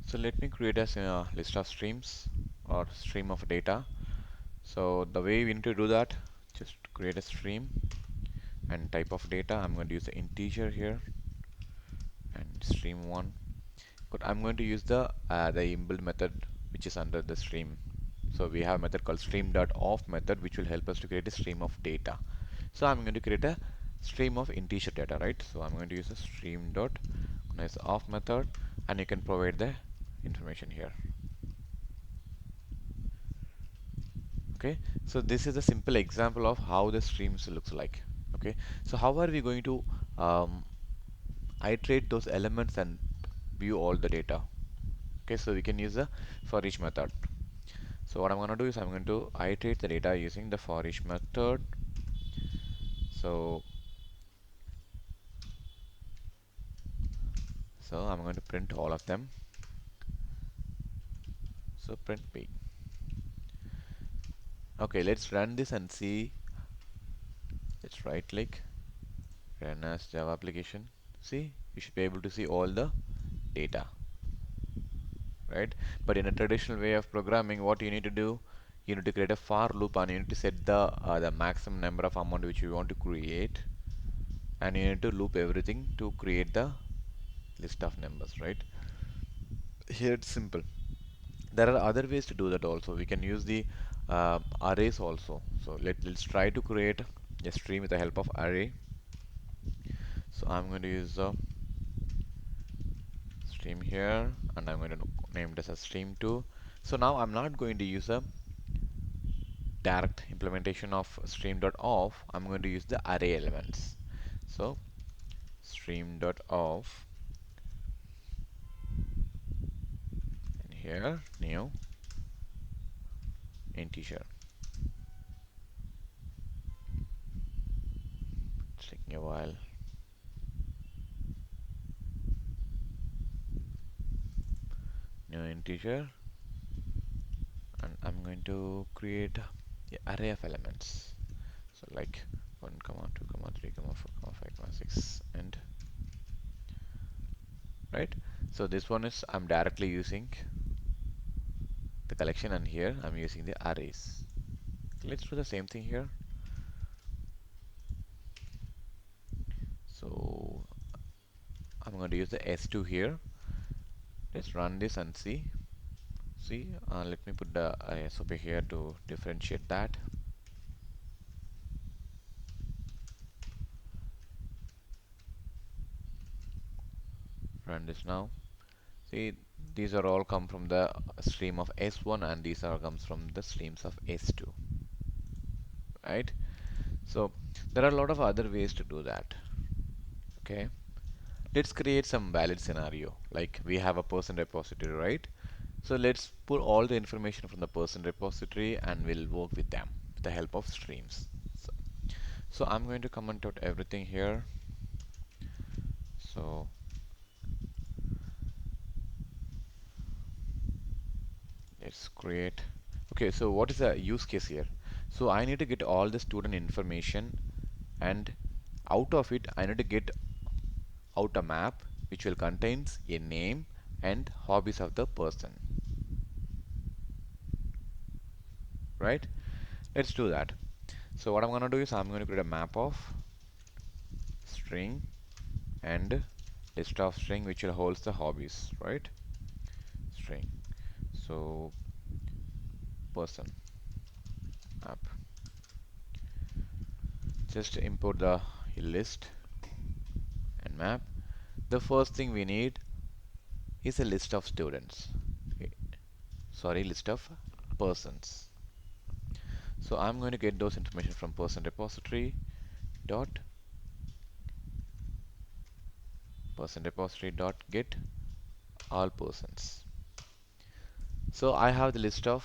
So let me create a list of streams or stream of data. So the way we need to do that, just create a stream and type of data. I'm going to use the integer here and stream one. But I'm going to use the inbuilt method which is under the stream. So we have a method called stream.off method which will help us to create a stream of data. So I'm going to create a stream of integer data, right? So I'm going to use a stream.off method, and you can provide the information here. Okay, so this is a simple example of how the streams looks like. Okay, so how are we going to um, iterate those elements and view all the data? Okay, so we can use the for each method. So what I'm going to do is I'm going to iterate the data using the for each method. So I'm going to print all of them. So print p. Okay, let's run this and see. Let's right click, run as Java application. See, you should be able to see all the data, right? But in a traditional way of programming, what you need to do, you need to create a for loop and you need to set the maximum number of amount which you want to create, and you need to loop everything to create the list of numbers, right? Here it's simple. There are other ways to do that also. We can use the arrays also. So let's try to create a stream with the help of array. So I'm going to use the stream here, and I'm going to name this as stream2. So now I'm not going to use a direct implementation of stream.off. I'm going to use the array elements. So stream.off, and here new integer. It's taking a while. New integer, and I'm going to create the array of elements. So like 1, 2, 3, 4, 5, 6, and right. So this one is I'm directly using the collection, and here I'm using the arrays. Let's do the same thing here. So I'm going to use the S2 here. Let's run this and see. Let me put the SOP here to differentiate that. Run this now. See, these are all come from the stream of S1, and these are comes from the streams of S2, right? So there are a lot of other ways to do that. Okay, let's create some valid scenario. Like we have a person repository, right? So let's pull all the information from the person repository and we'll work with them with the help of streams. So, I'm going to comment out everything here. So let's create. Okay, so what is the use case here? So I need to get all the student information, and out of it I need to get out a map which will contains a name and hobbies of the person, right? Let's do that. So what I'm going to do is I'm going to create a map of string and list of string which will holds the hobbies, right? String. So person app. Just import the list and map. The first thing we need is a list of students. Sorry, list of persons. So I'm going to get those information from person repository dot get all persons. So I have the list of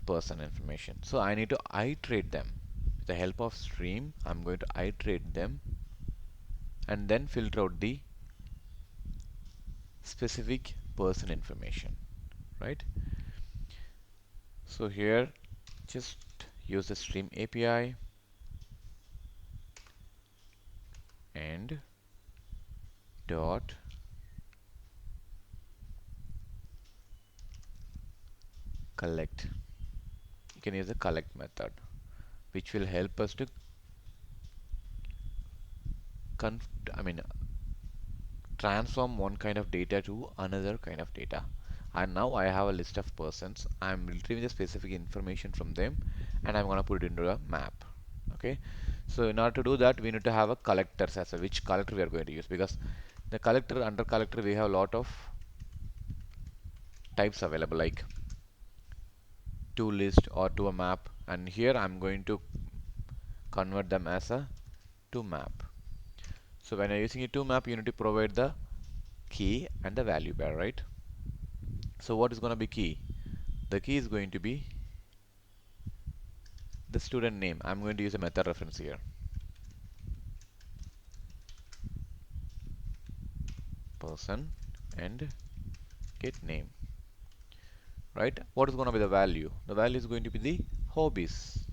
person information. So I need to iterate them. With the help of stream, I'm going to iterate them and then filter out the specific person information, right? So here, just use the stream API and dot collect. You can use the collect method, which will help us to conf I mean transform one kind of data to another kind of data. And now I have a list of persons. I'm retrieving the specific information from them, and I'm gonna put it into a map. Okay. So in order to do that, we need to have a collectors as well. Which collector we are going to use, because the collector, under collector, we have a lot of types available, like to list or to a map, and here I'm going to convert them as a to map. So when you're using a to map, you need to provide the key and the value pair, right? So what is going to be key? The key is going to be the student name. I'm going to use a method reference here. Person and get name. Right? What is going to be the value? The value is going to be the hobbies.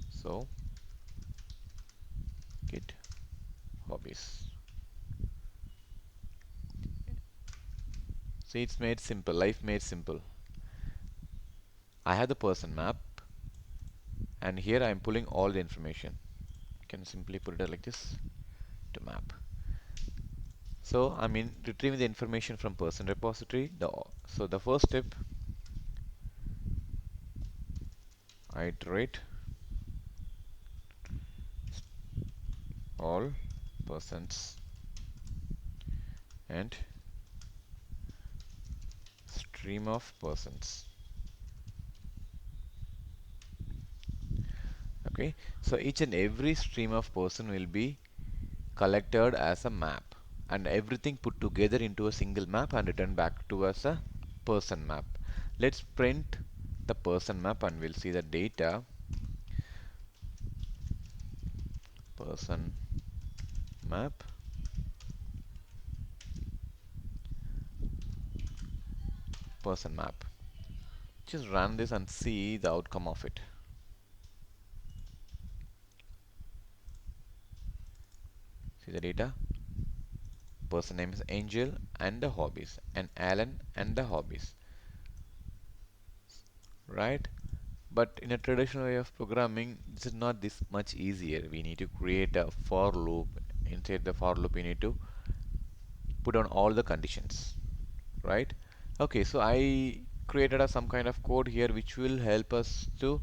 So get hobbies. See, it's made simple. Life made simple. I have the person map, and here I am pulling all the information. You can simply put it like this to map. So I mean retrieving the information from person repository. So the first step, I iterate all persons and stream of persons. Okay, so each and every stream of person will be collected as a map, and everything put together into a single map and returned back to us a person map. Let's print the person map and we'll see the data. Person map, person map. Just run this and see the outcome of it. See the data. Person name is Angel and the hobbies, and Alan and the hobbies, right? But in a traditional way of programming, this is not this much easier. We need to create a for loop. Inside the for loop, we need to put on all the conditions, right? Okay, so I created some kind of code here which will help us to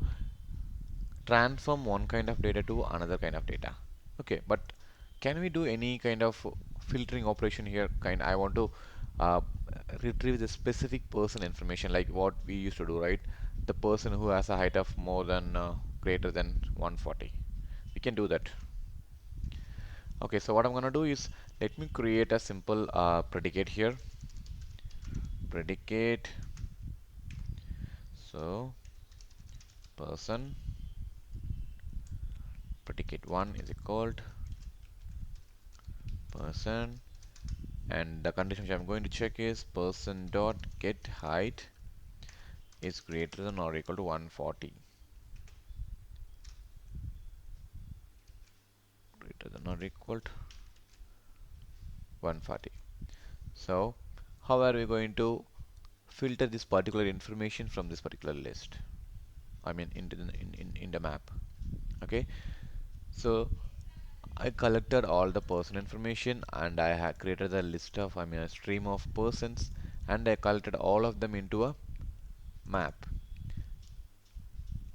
transform one kind of data to another kind of data. Okay, but can we do any kind of filtering operation here? I want to uh, retrieve the specific person information, like what we used to do, right? The person who has a height of more than greater than 140. We can do that. Okay, so what I'm gonna do is, let me create a simple predicate here. Predicate. So person predicate 1 is equal to person, and the condition which I'm going to check is person dot get height is greater than or equal to 140. Greater than or equal to 140. So how are we going to filter this particular information from this particular list? I mean into in the map. Okay, so I collected all the person information, and I have created a list of, I mean a stream of persons, and I collected all of them into a map.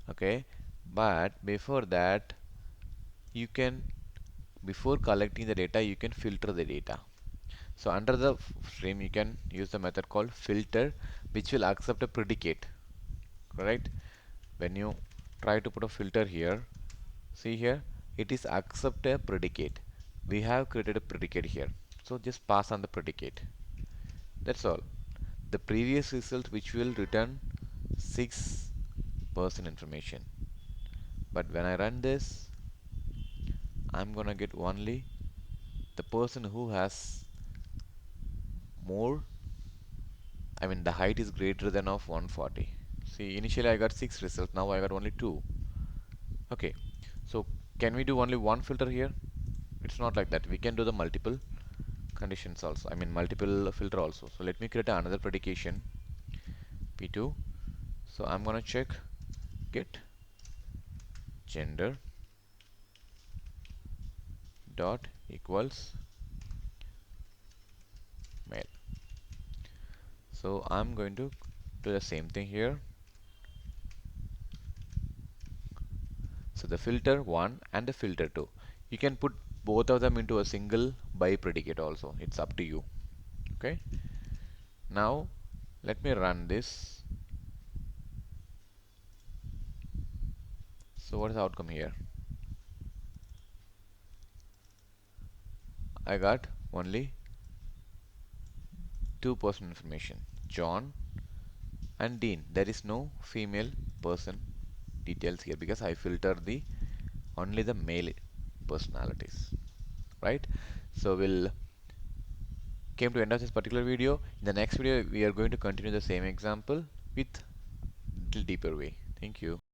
Okay, but before that, you can, before collecting the data, you can filter the data. So under the stream, you can use the method called filter, which will accept a predicate. Correct? When you try to put a filter here, see here, it is accept a predicate. We have created a predicate here, so just pass on the predicate. That's all. The previous result, which will return 6 person information, but when I run this, I'm gonna get only the person who has more, I mean the height is greater than of 140. See, initially I got 6 results, now I got only 2. Okay, so can we do only one filter here? It's not like that. We can do the multiple conditions also, I mean multiple filter also. So let me create another predication, p2. So I'm gonna check get gender dot equals male. So I'm going to do the same thing here. So the filter 1 and the filter 2, you can put both of them into a single by predicate also. It's up to you. Okay. Now let me run this. So what is the outcome here? I got only two person information, John and Dean. There is no female person details here because I filtered the only the male personalities, right? So we'll came to end of this particular video. In the next video we are going to continue the same example with little deeper way. Thank you.